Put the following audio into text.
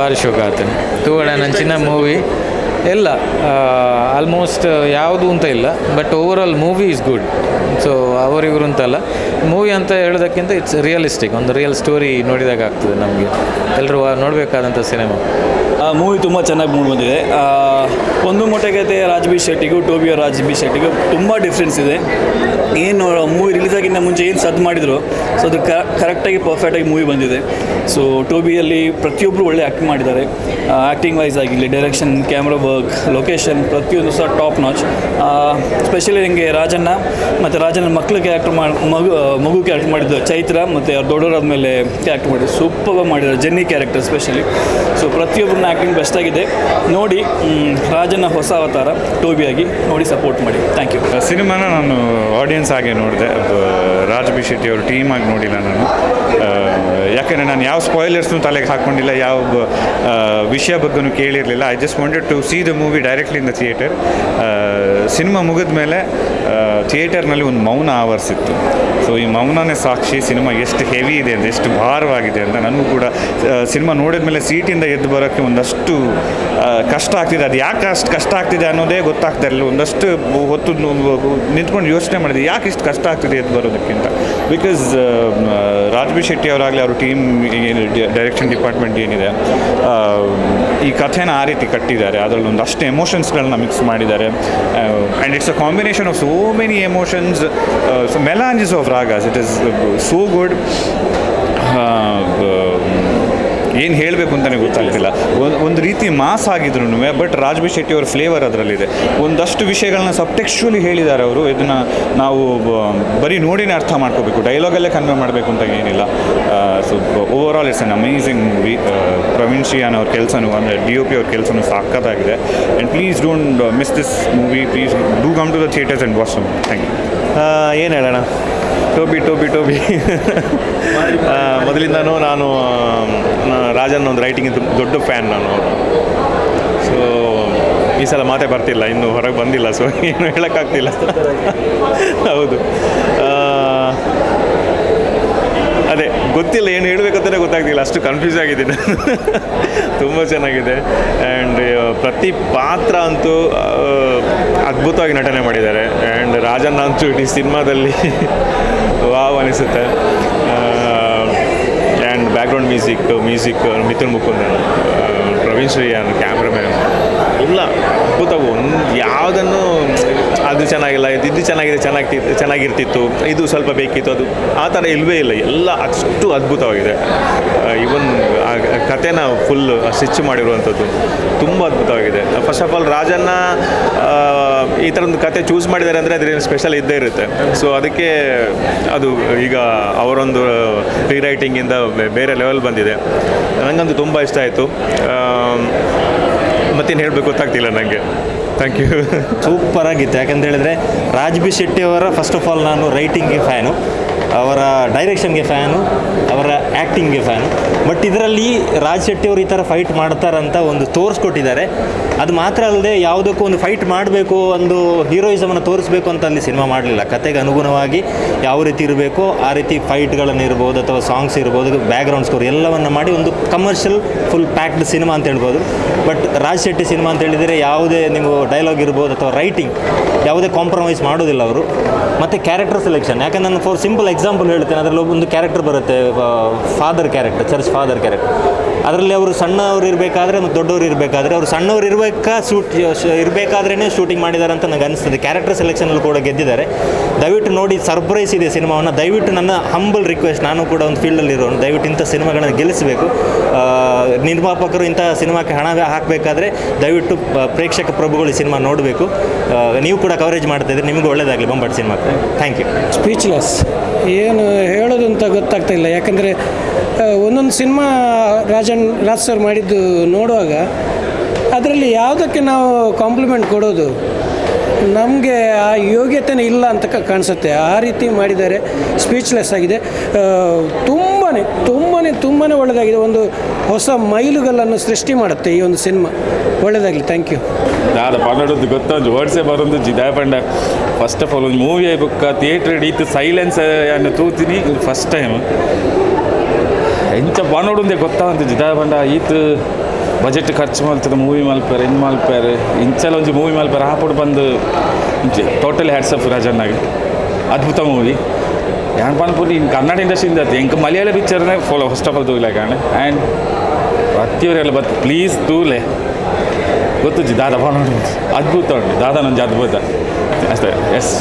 ಭಾರಿ ಶೋಕ ಆತನೆ ತೂಗಡ ನಂಚಿನ ಮೂವಿ ಎಲ್ಲ ಆಲ್ಮೋಸ್ಟ್ ಯಾವುದು ಅಂತ ಇಲ್ಲ, but overall movie is good. So ಅವರಿವರು ಅಂತಲ್ಲ, ಮೂವಿ ಅಂತ ಹೇಳೋದಕ್ಕಿಂತ ಇಟ್ಸ್ ರಿಯಲಿಸ್ಟಿಕ್, ಒಂದು ರಿಯಲ್ ಸ್ಟೋರಿ ನೋಡಿದಾಗ ಆಗ್ತದೆ ನಮಗೆ. ಎಲ್ಲರೂ ನೋಡಬೇಕಾದಂಥ ಸಿನಿಮಾ. ಮೂವಿ ತುಂಬ ಚೆನ್ನಾಗಿ ಮೂವಿ ಬಂದಿದೆ. ಒಂದು ಮೊಟ್ಟೆಗತೆ ರಾಜ್ ಶೆಟ್ಟಿಗೂ ಟೋಬಿಯ ರಾಜ್ ಶೆಟ್ಟಿಗೂ ತುಂಬ ಡಿಫ್ರೆನ್ಸ್ ಇದೆ. ಏನು ಮೂವಿ ರಿಲೀಸ್ ಆಗಿಂದ ಮುಂಚೆ ಏನು ಸದ್ದು ಮಾಡಿದ್ರು, ಸೊ ಅದು ಕರೆಕ್ಟಾಗಿ ಪರ್ಫೆಕ್ಟಾಗಿ ಮೂವಿ ಬಂದಿದೆ. ಸೊ ಟೋಬಿಯಲ್ಲಿ ಪ್ರತಿಯೊಬ್ಬರು ಒಳ್ಳೆ ಆ್ಯಕ್ಟ್ ಮಾಡಿದ್ದಾರೆ. ಆ್ಯಕ್ಟಿಂಗ್ ವೈಸ್ ಆಗಿರಲಿ, ಡೈರೆಕ್ಷನ್, ಕ್ಯಾಮ್ರಾ ವರ್ಕ್, ಲೊಕೇಶನ್ ಪ್ರತಿಯೊಂದು ಸಹ ಟಾಪ್ ನಾಚ್. ಸ್ಪೆಷಲಿ ನನಗೆ ರಾಜಣ್ಣ ಮತ್ತು ರಾಜನ ಮಕ್ಕಳು ಕ್ಯಾರೆಕ್ಟರ್ ಮಗು ಕ್ಯಾರೆಕ್ಟರ್ ಮಾಡಿದ್ದು ಚೈತ್ರ, ಮತ್ತು ಅವ್ರು ದೊಡ್ಡವರಾದ್ಮೇಲೆ ಕ್ಯಾರೆಕ್ಟರ್ ಮಾಡಿದ್ರು ಸೂಪರ್ ಮಾಡಿದ್ದಾರೆ. Jenny character specially. ಸೊ ಪ್ರತಿಯೊಬ್ಬರನ್ನ ಆ್ಯಕ್ಟಿಂಗ್ ಬೆಸ್ಟ್ ಆಗಿದೆ. ನೋಡಿ ರಾಜನ ಹೊಸ ಅವತಾರ ಟೋಬಿಯಾಗಿ ನೋಡಿ ಸಪೋರ್ಟ್ ಮಾಡಿ. Thank you. ಸಿನಿಮಾನ ನಾನು ಆಡಿಯನ್ಸ್ ಆಗಿ ನೋಡಿದೆ, ರಾಜ್ ಶೆಟ್ಟಿ ಅವರು ಟೀಮ್ ಆಗಿ ನೋಡಿಲ್ಲ ನಾನು. ಯಾಕೆಂದರೆ ನಾನು ಯಾವ ಸ್ಪಾಯ್ಲರ್ಸ್ನೂ ತಲೆಗೆ ಹಾಕ್ಕೊಂಡಿಲ್ಲ, ಯಾವ ವಿಷಯ ಬಗ್ಗೆನೂ ಕೇಳಿರಲಿಲ್ಲ. I just wanted to see the movie directly in the theatre. ಸಿನಿಮಾ ಮುಗಿದ ಮೇಲೆ ಥಿಯೇಟರ್ನಲ್ಲಿ ಒಂದು ಮೌನ ಆವರಿಸಿತ್ತು. ಸೊ ಈ ಮೌನನೇ ಸಾಕ್ಷಿ ಸಿನಿಮಾ ಎಷ್ಟು ಹೆವಿ ಇದೆ ಅಂತ, ಎಷ್ಟು ಭಾರವಾಗಿದೆ ಅಂತ. ನನಗೂ ಕೂಡ ಸಿನಿಮಾ ನೋಡಿದ ಮೇಲೆ ಸೀಟಿಂದ ಎದ್ದು ಬರೋಕ್ಕೆ ಒಂದಷ್ಟು ಕಷ್ಟ ಆಗ್ತಿದೆ. ಅದು ಯಾಕೆ ಅಷ್ಟು ಕಷ್ಟ ಆಗ್ತಿದೆ ಅನ್ನೋದೇ ಗೊತ್ತಾಗ್ತಾ ಇರಲಿಲ್ಲ. ಒಂದಷ್ಟು ಹೊತ್ತು ನಿಂತ್ಕೊಂಡು ಯೋಚನೆ ಮಾಡಿದೆ, ಯಾಕೆ ಇಷ್ಟು ಕಷ್ಟ ಆಗ್ತಿದೆ ಎದ್ದು ಬರೋದಕ್ಕಿಂತ. ಬಿಕಾಸ್ ರಾಜ್ ಶೆಟ್ಟಿ ಅವರಾಗಲಿ, ಅವ್ರ ಟೀಮ್ ಏನು ಡೈರೆಕ್ಷನ್ ಡಿಪಾರ್ಟ್ಮೆಂಟ್ ಏನಿದೆ, ಈ ಕಥೆನ ಆ ರೀತಿ ಕಟ್ಟಿದ್ದಾರೆ. ಅದರಲ್ಲಿ ಒಂದಷ್ಟು ಎಮೋಷನ್ಸ್ಗಳನ್ನ ಮಿಕ್ಸ್ ಮಾಡಿದ್ದಾರೆ. And it's a combination of so many emotions, melanges of ragas. It is so good. ಏನು ಹೇಳಬೇಕು ಅಂತಲೇ ಗೊತ್ತಾಗ್ತಿಲ್ಲ. ಒಂದು ರೀತಿ ಮಾಸ್ ಆಗಿದ್ರು, ಬಟ್ ರಾಜ್ ಶೆಟ್ಟಿ ಅವರ ಫ್ಲೇವರ್ ಅದರಲ್ಲಿದೆ. ಒಂದಷ್ಟು ವಿಷಯಗಳನ್ನ ಸಬ್ಟೆಕ್ಚುಲಿ ಹೇಳಿದ್ದಾರೆ ಅವರು. ಇದನ್ನು ನಾವು ಬರೀ ನೋಡಿನೇ ಅರ್ಥ ಮಾಡ್ಕೋಬೇಕು, ಡೈಲಾಗಲ್ಲೇ ಕನ್ವೆ ಮಾಡಬೇಕು ಅಂತ ಏನಿಲ್ಲ. So overall it's an amazing movie. Praveen Shriyan ಅವ್ರ ಕೆಲಸನೂ, ಅಂದರೆ DOP ಅವ್ರ ಕೆಲಸನೂ ಸಾಕತ್ತಾಗಿದೆ. And please don't miss this movie. Please do come to the theatres and watch. Thank you. ಏನು ಹೇಳೋಣ, ಟೋಬಿ ಮೊದಲಿಂದನೂ ನಾನು ರಾಜನ್ ಒಂದು ರೈಟಿಂಗ್ ದೊಡ್ಡ ಫ್ಯಾನ್ ನಾನು. ಸೊ ಈ ಸಲ ಮಾತೇ ಬರ್ತಿಲ್ಲ, ಇನ್ನೂ ಹೊರಗೆ ಬಂದಿಲ್ಲ, ಸೊ ಏನು ಹೇಳೋಕ್ಕಾಗ್ತಿಲ್ಲ. ಹೌದು, ಅದೇ ಗೊತ್ತಿಲ್ಲ, ಏನು ಹೇಳಬೇಕಂತಲೇ ಗೊತ್ತಾಗ್ತಿಲ್ಲ, ಅಷ್ಟು ಕನ್ಫ್ಯೂಸ್ ಆಗಿದ್ದೀನಿ. ತುಂಬ ಚೆನ್ನಾಗಿದೆ. ಆ್ಯಂಡ್ ಪ್ರತಿ ಪಾತ್ರ ಅಂತೂ ಅದ್ಭುತವಾಗಿ ನಟನೆ ಮಾಡಿದ್ದಾರೆ. ಆ್ಯಂಡ್ ರಾಜಣ್ಣ ಅಂತೂ ಇಡೀ ಸಿನಿಮಾದಲ್ಲಿ ವಾವ್ ಅನಿಸುತ್ತೆ. And background music Mithun Mukundan, Praveen Shriyan, cameraman ಎಲ್ಲ ಅದ್ಭುತ. ಒಂದು ಯಾವುದನ್ನು ಅದು ಚೆನ್ನಾಗಿಲ್ಲ, ಇದು ಚೆನ್ನಾಗಿರ್ತಿತ್ತು, ಇದು ಸ್ವಲ್ಪ ಬೇಕಿತ್ತು, ಅದು ಆ ಥರ ಇಲ್ಲವೇ ಇಲ್ಲ. ಎಲ್ಲ ಅಷ್ಟು ಅದ್ಭುತವಾಗಿದೆ. ಈವನ್ ಆ ಕಥೆನ ಫುಲ್ ಸ್ಟಿಚ್ ಮಾಡಿರುವಂಥದ್ದು ತುಂಬ ಅದ್ಭುತವಾಗಿದೆ. ಫಸ್ಟ್ ಆಫ್ ಆಲ್ ರಾಜನ್ನ ಈ ಥರೊಂದು ಕತೆ ಚೂಸ್ ಮಾಡಿದ್ದಾರೆ ಅಂದರೆ ಅದ್ರೇನು ಸ್ಪೆಷಲ್ ಇದ್ದೇ ಇರುತ್ತೆ. ಸೊ ಅದಕ್ಕೆ ಅದು ಈಗ ಅವರೊಂದು ರೀರೈಟಿಂಗಿಂದ ಬೇರೆ ಲೆವೆಲ್ ಬಂದಿದೆ. ನನಗಂತೂ ತುಂಬ ಇಷ್ಟ ಆಯಿತು. ಮತ್ತೇನು ಹೇಳಬೇಕು ಗೊತ್ತಾಗ್ತಿಲ್ಲ ನನಗೆ. Thank you. ಸೂಪರ್ ಆಗಿತ್ತು. ಯಾಕಂತ ಹೇಳಿದ್ರೆ ರಾಜ್ ಶೆಟ್ಟಿ ಅವರ ಫಸ್ಟ್ ಆಫ್ ಆಲ್ ನಾನು ರೈಟಿಂಗ್ಗೆ ಫ್ಯಾನು, ಅವರ ಡೈರೆಕ್ಷನ್ಗೆ ಫ್ಯಾನು, ಅವರ ಆ್ಯಕ್ಟಿಂಗ್ಗೆ ಫ್ಯಾನು. ಬಟ್ ಇದರಲ್ಲಿ ರಾಜ್ ಶೆಟ್ಟಿ ಅವರು ಈ ಥರ ಫೈಟ್ ಮಾಡ್ತಾರಂತ ಒಂದು ತೋರಿಸ್ಕೊಟ್ಟಿದ್ದಾರೆ. ಅದು ಮಾತ್ರ ಅಲ್ಲದೆ ಯಾವುದಕ್ಕೂ ಒಂದು ಫೈಟ್ ಮಾಡಬೇಕು, ಒಂದು ಹೀರೋಯಿಸಮನ್ನು ತೋರಿಸ್ಬೇಕು ಅಂತ ಅಲ್ಲಿ ಸಿನಿಮಾ ಮಾಡಲಿಲ್ಲ. ಕತೆಗೆ ಅನುಗುಣವಾಗಿ ಯಾವ ರೀತಿ ಇರಬೇಕೋ ಆ ರೀತಿ ಫೈಟ್ಗಳನ್ನು ಇರ್ಬೋದು, ಅಥವಾ ಸಾಂಗ್ಸ್ ಇರ್ಬೋದು, ಬ್ಯಾಕ್ಗ್ರೌಂಡ್ ಸ್ಕೋರ್ ಎಲ್ಲವನ್ನು ಮಾಡಿ ಒಂದು ಕಮರ್ಷಿಯಲ್ ಫುಲ್ ಪ್ಯಾಕ್ಡ್ ಸಿನಿಮಾ ಅಂತ ಹೇಳ್ಬೋದು. ಬಟ್ ರಾಜ್ ಶೆಟ್ಟಿ ಸಿನಿಮಾ ಅಂತ ಹೇಳಿದರೆ ಯಾವುದೇ ನೀವು ಡೈಲಾಗ್ ಇರ್ಬೋದು ಅಥವಾ ರೈಟಿಂಗ್ ಯಾವುದೇ ಕಾಂಪ್ರಮೈಸ್ ಮಾಡೋದಿಲ್ಲ ಅವರು. ಮತ್ತು ಕ್ಯಾರೆಕ್ಟರ್ ಸೆಲೆಕ್ಷನ್, ಯಾಕಂದ್ರೆ ನಾನು ಫಾರ್ ಸಿಂಪಲ್ ಎಕ್ಸಾಂಪಲ್ ಹೇಳ್ತೇನೆ. ಅದರಲ್ಲಿ ಒಂದು ಕ್ಯಾರೆಕ್ಟರ್ ಬರುತ್ತೆ, father character, church father character. ಅದರಲ್ಲಿ ಅವರು ಸಣ್ಣವರು ಇರಬೇಕಾದ್ರೆ ಮತ್ತು ದೊಡ್ಡವರು ಇರಬೇಕಾದ್ರೆ, ಅವರು ಸಣ್ಣವರು ಇರಬೇಕಾದ್ರೇ ಶೂಟಿಂಗ್ ಮಾಡಿದ್ದಾರೆ ಅಂತ ನನಗೆ ಅನಿಸ್ತದೆ. ಕ್ಯಾರೆಕ್ಟರ್ ಸೆಲೆಕ್ಷನಲ್ಲಿ ಕೂಡ ಗೆದ್ದಿದ್ದಾರೆ. ದಯವಿಟ್ಟು ನೋಡಿ, ಸರ್ಪ್ರೈಸ್ ಇದೆ ಸಿನಿಮಾವನ್ನು. ದಯವಿಟ್ಟು ನನ್ನ ಹಂಬಲ್ ರಿಕ್ವೆಸ್ಟ್, ನಾನು ಕೂಡ ಒಂದು ಫೀಲ್ಡಲ್ಲಿ ಇರೋನು, ದಯವಿಟ್ಟು ಇಂಥ ಸಿನಿಮಾಗಳನ್ನು ಗೆಲ್ಲಿಸಬೇಕು. ನಿರ್ಮಾಪಕರು ಇಂಥ ಸಿನಿಮಾಕ್ಕೆ ಹಣ ಹಾಕಬೇಕಾದ್ರೆ ದಯವಿಟ್ಟು ಪ್ರೇಕ್ಷಕ ಪ್ರಭುಗಳು ಈ ಸಿನಿಮಾ ನೋಡಬೇಕು. ನೀವು ಕೂಡ ಕವರೇಜ್ ಮಾಡ್ತಾಯಿದ್ರೆ ನಿಮಗೂ ಒಳ್ಳೆಯದಾಗಲಿ ಬೊಂಬಾಟ್ ಸಿನಿಮಾಕ್ಕೆ. Thank you. ಸ್ಪೀಚ್ಲೆಸ್, ಏನು ಹೇಳೋದು ಅಂತ ಗೊತ್ತಾಗ್ತಾ ಇಲ್ಲ. ಯಾಕಂದರೆ ಒಂದೊಂದು ಸಿನಿಮಾ ರಾಜ್ ಸರ್ ಮಾಡಿದ್ದು ನೋಡುವಾಗ ಅದರಲ್ಲಿ ಯಾವುದಕ್ಕೆ ನಾವು ಕಾಂಪ್ಲಿಮೆಂಟ್ ಕೊಡೋದು, ನಮಗೆ ಆ ಯೋಗ್ಯತೆನೇ ಇಲ್ಲ ಅಂತ ಕಾಣಿಸುತ್ತೆ. ಆ ರೀತಿ ಮಾಡಿದ್ದಾರೆ. ಸ್ಪೀಚ್ಲೆಸ್ ಆಗಿದೆ. ತುಂಬಾ ಒಳ್ಳೆಯದಾಗಿದೆ. ಒಂದು ಹೊಸ ಮೈಲುಗಲ್ಲನ್ನು ಸೃಷ್ಟಿ ಮಾಡುತ್ತೆ ಈ ಒಂದು ಸಿನಿಮಾ. ಒಳ್ಳೆಯದಾಗಲಿ. Thank you. ನಾನು ಪನ್ನಡದ್ದು ಗೊತ್ತೊಂದು ವರ್ಡ್ಸೇ ಬರೋದು ಜಿದಾಯ ಪಂಡ. ಫಸ್ಟ್ ಆಫ್ ಆಲ್ ಒಂದು ಮೂವಿ ಆಯ್ಬುಕ್ಕ ಥಿಯೇಟ್ರ್ ಇಡೀತು ಸೈಲೆನ್ಸ್ ಅನ್ನು ತೂತೀನಿ ಫಸ್ಟ್ ಟೈಮ್ ಎಂಚ ಪನ್ನಡೊಂದೇ ಗೊತ್ತಾವಂತ ಜಿದಾಯ ಪಂಡ ಈತು ಬಜೆಟ್ ಖರ್ಚು ಮಾಡ್ತದೆ ಮೂವಿ ಮಲ್ಪಾರೆ ಇನ್ನು ಮಲ್ಪಾರೆ ಇಂಚೆಲ್ಲ ಒಂಜಿ ಮೂವಿ ಮಲ್ಪಾರೆ ಹಾಪುಡು ಬಂದು ಇಂಚೆ ಟೋಟಲಿ ಹ್ಯಾಟ್ಸ್ ಆಫ್ ರಾಜಣ್ಣಗೆ ಅದ್ಭುತ ಮೂವಿ ಯಾನ್ ಪಾನ್ಪುರಿ ಇನ್ನು ಕನ್ನಡ ಇಂಡಸ್ಟ್ರಿಯಿಂದ ಎಂಕ ಮಲಯಾಳ ಪಿಕ್ಚರ್ನೇ ಫಸ್ಟ್ ಆಫ್ ಆಲ್ ತೂಲೆ ಕಾಣೆ ಆ್ಯಂಡ್ ಪ್ರತಿಯವರೆಲ್ಲ ಬತ್ತು ಪ್ಲೀಸ್ ತೂಲೆ ಗೊತ್ತು ದಾದ ಅದ್ಭುತ ಉಂಟು ದಾದ ನಂಜಿ ಅದ್ಭುತ ಅಷ್ಟೇ ಎಸ್